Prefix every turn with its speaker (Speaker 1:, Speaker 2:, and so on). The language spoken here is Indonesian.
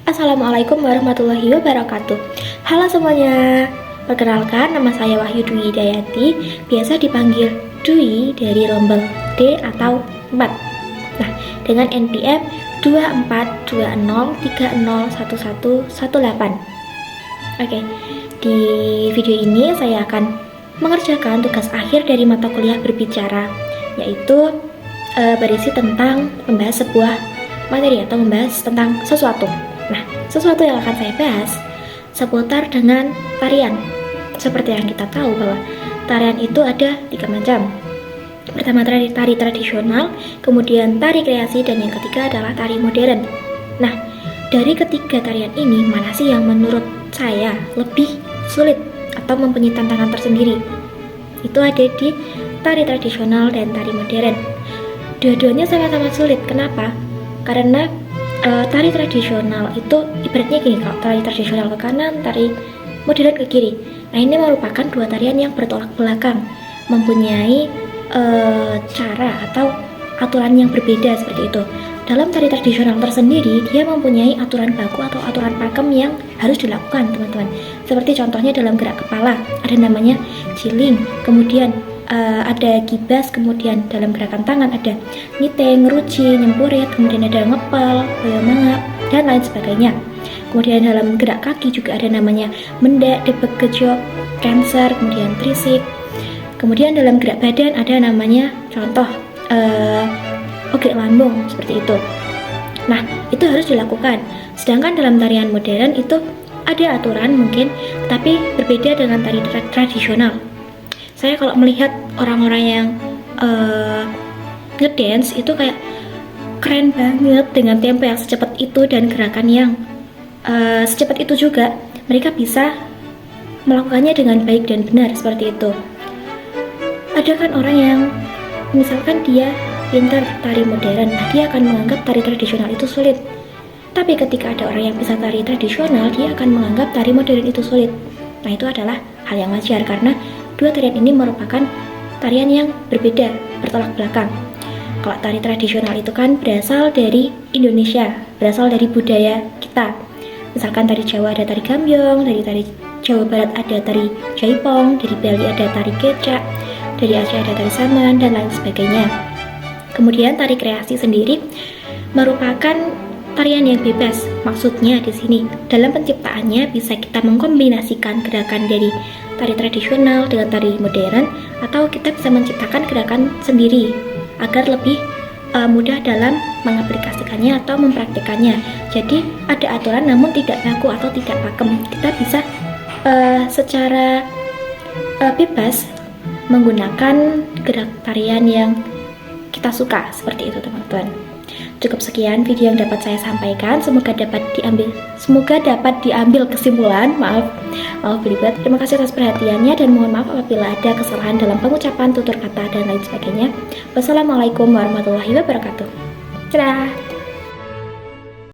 Speaker 1: Assalamualaikum warahmatullahi wabarakatuh. Halo semuanya, perkenalkan nama saya Wahyu Dwi Hidayati, biasa dipanggil Dwi dari rombel D atau 4. Nah, dengan NPM 2420301118. Oke, di video ini saya akan mengerjakan tugas akhir dari mata kuliah berbicara, yaitu berisi tentang membahas sebuah materi atau membahas tentang sesuatu. Nah, sesuatu yang akan saya bahas seputar dengan tarian. Seperti yang kita tahu bahwa tarian itu ada 3 macam. Pertama tari tradisional, kemudian tari kreasi, dan yang ketiga adalah tari modern. Nah, dari ketiga tarian ini, mana sih yang menurut saya lebih sulit atau mempunyai tantangan tersendiri? Itu ada di tari tradisional dan tari modern. Dua-duanya sama-sama sulit. Kenapa? Karena tari tradisional itu ibaratnya gini, kalau tari tradisional ke kanan, tari modern ke kiri. Nah, ini merupakan dua tarian yang bertolak belakang, mempunyai cara atau aturan yang berbeda seperti itu. Dalam tari tradisional tersendiri, dia mempunyai aturan baku atau aturan pakem yang harus dilakukan, teman-teman. Seperti contohnya dalam gerak kepala, ada namanya jiling, kemudian ada gibas, kemudian dalam gerakan tangan ada ngiting, ngeruci, nyempurit, kemudian ada ngepel, mangap, dan lain sebagainya. Kemudian dalam gerak kaki juga ada namanya mendak, debek, gejok, cancer, kemudian trisik. Kemudian dalam gerak badan ada namanya contoh ogek lambung, seperti itu. Nah, itu harus dilakukan. Sedangkan dalam tarian modern itu ada aturan mungkin, tapi berbeda dengan tari tradisional. Saya kalau melihat orang-orang yang ngedance itu kayak keren banget dengan tempo yang secepat itu dan gerakan yang secepat itu juga. Mereka bisa melakukannya dengan baik dan benar seperti itu. Ada kan orang yang misalkan dia pintar tari modern, nah dia akan menganggap tari tradisional itu sulit. Tapi ketika ada orang yang bisa tari tradisional, dia akan menganggap tari modern itu sulit. Nah, itu adalah hal yang wajar karena dua tarian ini merupakan tarian yang berbeda, bertolak belakang. Kalau tari tradisional itu kan berasal dari Indonesia, berasal dari budaya kita. Misalkan tari Jawa ada tari gambyong, dari tari Jawa Barat ada tari jaipong, dari Bali ada tari kecak, dari Aceh ada tari saman, dan lain sebagainya. Kemudian tari kreasi sendiri merupakan tarian yang bebas. Maksudnya di sini dalam penciptaannya bisa kita mengkombinasikan gerakan dari tari tradisional dengan tari modern, atau kita bisa menciptakan gerakan sendiri agar lebih mudah dalam mengaplikasikannya atau mempraktikannya. Jadi ada aturan namun tidak baku atau tidak pakem. Kita bisa secara bebas menggunakan gerak tarian yang kita suka, seperti itu teman-teman. Cukup sekian video yang dapat saya sampaikan. Semoga dapat diambil kesimpulan. Maaf belibet. Terima kasih atas perhatiannya dan mohon maaf apabila ada kesalahan dalam pengucapan, tutur kata, dan lain sebagainya. Wassalamualaikum warahmatullahi wabarakatuh. Dadah.